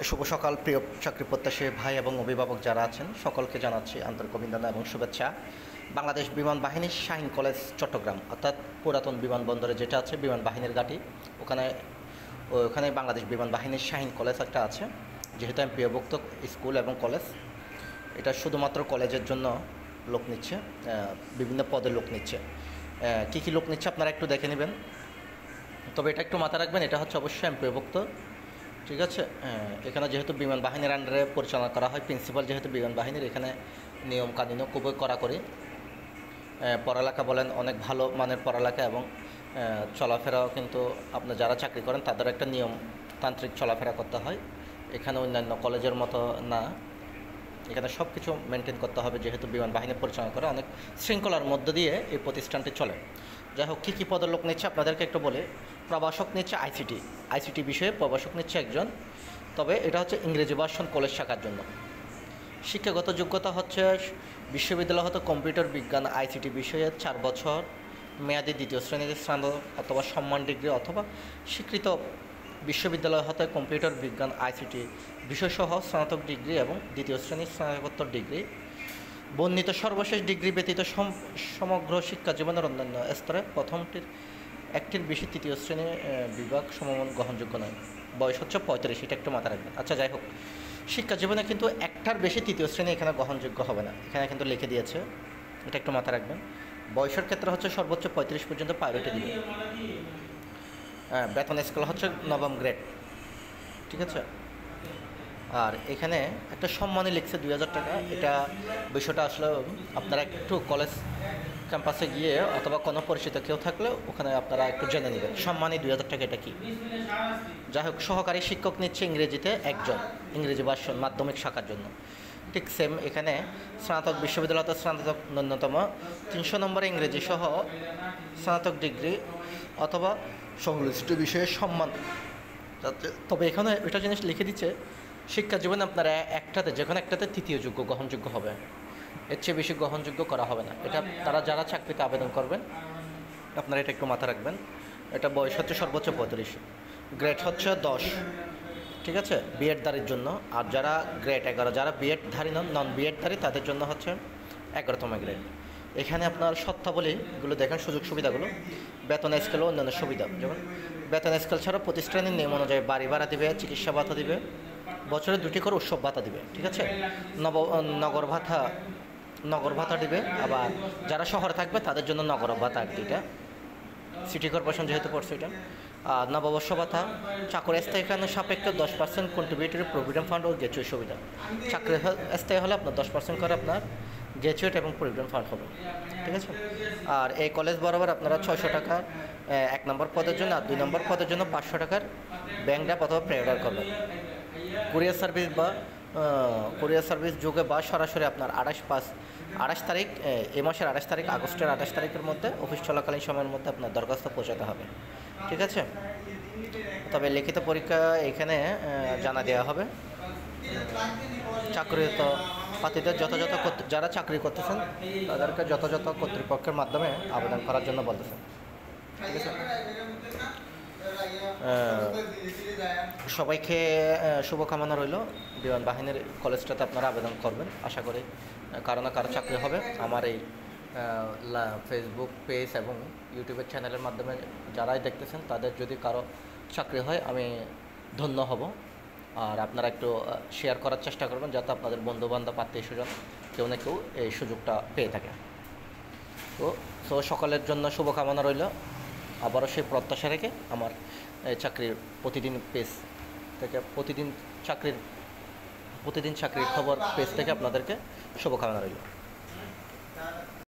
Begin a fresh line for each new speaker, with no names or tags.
শুভ সকাল প্রিয় চাকরি প্রত্যাশী ভাই এবং অভিভাবক যারা আছেন সকলকে জানাচ্ছি আন্তরিক অভিনন্দন এবং শুভেচ্ছা। বাংলাদেশ বিমান বাহিনীর শাহীন কলেজ চট্টগ্রাম অর্থাৎ পুরাতন বিমানবন্দরে যেটা আছে বিমান বাহিনীর ঘাঁটি, ওখানে বাংলাদেশ বিমান বাহিনীর শাহীন কলেজ একটা আছে। যেহেতু এমপিওভুক্ত স্কুল এবং কলেজ, এটা শুধুমাত্র কলেজের জন্য লোক নিচ্ছে, বিভিন্ন পদে লোক নিচ্ছে। কী কী লোক নিচ্ছে আপনারা একটু দেখে নেবেন, তবে এটা একটু মাথায় রাখবেন, এটা হচ্ছে অবশ্যই এমপিওভুক্ত। ঠিক আছে, এখানে যেহেতু বিমান বাহিনীর আন্ডারে পরিচালনা করা হয়, প্রিন্সিপাল যেহেতু বিমান বাহিনীর, এখানে নিয়ম কানুনও খুবই কড়াকড়ি। পড়ালেখা বলেন অনেক ভালো মানের পড়ালেখা এবং চলাফেরাও কিন্তু আপনার যারা চাকরি করেন তাদের একটা নিয়মতান্ত্রিক চলাফেরা করতে হয়। এখানে অন্যান্য কলেজের মতো না, এখানে সব কিছু মেনটেন করতে হবে। যেহেতু বিমান বাহিনী পরিচালনা করে, অনেক শৃঙ্খলার মধ্য দিয়ে এই প্রতিষ্ঠানটি চলে। যাই হোক, কী কী পদের লোক নিচ্ছে আপনাদেরকে একটু বলে। প্রভাষক নিচ্ছে আইসিটি বিষয়ে প্রভাষক নিচ্ছে একজন, তবে এটা হচ্ছে ইংরেজি ভার্সন কলেজ শাখার জন্য। শিক্ষাগত যোগ্যতা হচ্ছে বিশ্ববিদ্যালয় হতে কম্পিউটার বিজ্ঞান আইসিটি বিষয়ে 4 বছর মেয়াদি দ্বিতীয় শ্রেণীতে স্নাতক অথবা সম্মান ডিগ্রি, অথবা স্বীকৃত বিশ্ববিদ্যালয় হতে কম্পিউটার বিজ্ঞান আইসিটি বিষয়সহ স্নাতক ডিগ্রি এবং দ্বিতীয় শ্রেণীর স্নাতকোত্তর ডিগ্রি। বর্ণিত সর্বশেষ ডিগ্রি ব্যতীত সমগ্র শিক্ষা জীবনের অন্যান্য স্তরে একটির বেশি তৃতীয় শ্রেণী বিভাগ সমমান গ্রহণযোগ্য নয়। বয়স হচ্ছে 35, এটা একটু মাথা রাখবেন। আচ্ছা, যাই হোক, শিক্ষা জীবনে কিন্তু একটার বেশি তৃতীয় শ্রেণী এখানে গ্রহণযোগ্য হবে না, এখানে কিন্তু লিখে দিয়েছে, এটা একটু মাথা রাখবেন। বয়সের ক্ষেত্রে হচ্ছে সর্বোচ্চ 35 পর্যন্ত প্রায়োরিটি দিবে। বেতন স্কেল হচ্ছে নবম গ্রেড। ঠিক আছে, আর এখানে একটা সম্মানী লিখছে 2000 টাকা। এটা বিষয়টা আসলে আপনারা একটু কলেজ ক্যাম্পাসে গিয়ে অথবা কোনো পরিচিত কেউ থাকলে ওখানে আপনারা একটু জেনে নেবেন সম্মানী 2000 টাকা এটা কি। যাই হোক, সহকারী শিক্ষক নিচ্ছে ইংরেজিতে একজন, ইংরেজি ভার্সন মাধ্যমিক শাখার জন্য। ঠিক সেম এখানে স্নাতক বিশ্ববিদ্যালয়তে স্নাতক ন্যূনতম 300 নম্বরে ইংরেজি সহ স্নাতক ডিগ্রি অথবা সংশ্লিষ্ট বিষয়ে সম্মান। তবে এখানে এটা জিনিস লিখে দিচ্ছে, শিক্ষা জীবনে আপনারা যে কোনো একটাতে তৃতীয় যোগ্য গ্রহণযোগ্য হবে, এর চেয়ে বেশি গ্রহণযোগ্য করা হবে না। এটা তারা যারা চাকরিতে আবেদন করবেন আপনারা এটা একটু মাথা রাখবেন। এটা বয়স হচ্ছে সর্বোচ্চ 35, গ্রেড হচ্ছে 10। ঠিক আছে, বিএডধারীর জন্য। আর যারা গ্রেড 11, যারা বিএডধারী নন বিএডধারী তাদের জন্য হচ্ছে 11তম গ্রেড। এখানে আপনার শর্তাবলীগুলো দেখেন, সুযোগ সুবিধাগুলো, বেতন স্কেল ও অন্যান্য সুবিধা। যেমন বেতন স্কেল ছাড়া প্রতিষ্ঠানের নিয়ম অনুযায়ী বাড়ি ভাড়া দিবে, চিকিৎসা ভাতা দিবে, বছরে 2টি করে উৎসব ভাতা দিবে। ঠিক আছে, নগর ভাতা দিবে। আবার যারা শহরে থাকবে তাদের জন্য নগর ভাতা এটা সিটি কর্পোরেশন যেহেতু পড়ছে এটা। আর নববর্ষ ভাতা, চাকরি স্থায়ীকরণের সাপেক্ষে 10% কন্ট্রিবিউটরি প্রভিডেন্ট ফান্ড ও গ্র্যাচুইট সুবিধা। চাকরি স্থায়ী হলে আপনার 10% করে আপনার গ্র্যাচুইট এবং প্রভিডেন্ট ফান্ড হবে। ঠিক আছে, আর এই কলেজ বরাবর আপনারা 600 টাকা 1 নম্বর পদের জন্য, আর 2 নম্বর পদের জন্য 500 টাকার ব্যাংক ড্রাফট অথবা প্রেয়ার করবেন। কুরিয়ার সার্ভিস যুগে বা সরাসরি আপনার 28 তারিখ, এই মাসের 28 তারিখ, আগস্টের 28 তারিখের মধ্যে অফিস চলাকালীন সময়ের মধ্যে আপনার দরখাস্ত পৌঁছাতে হবে। ঠিক আছে, তবে লিখিত পরীক্ষা এখানে জানা দেওয়া হবে। চাকরিরত প্রার্থীদের যারা চাকরি করতেছেন তাদেরকে যথাযথ কর্তৃপক্ষের মাধ্যমে আবেদন করার জন্য বলতেছেন। ঠিক আছে, সবাইকে শুভকামনা রইল। বিমান বাহিনীর কলেজটাতে আপনারা আবেদন করবেন, আশা করি কারো না কারো চাকরি হবে। আমার এই ফেসবুক পেজ এবং ইউটিউবের চ্যানেলের মাধ্যমে যারাই দেখতেছেন তাদের যদি কারো চাকরি হয় আমি ধন্য হব। আর আপনারা একটু শেয়ার করার চেষ্টা করবেন যাতে আপনাদের বন্ধুবান্ধব আত্মীয় স্বজন কেউ না কেউ এই সুযোগটা পেয়ে থাকে। তো সকলের জন্য শুভকামনা রইল। আবারও সেই প্রত্যাশা রেখে আমার চাকরির প্রতিদিন পেজ থেকে প্রতিদিন চাকরির খবর পেজ থেকে আপনাদেরকে শুভকামনা রইল।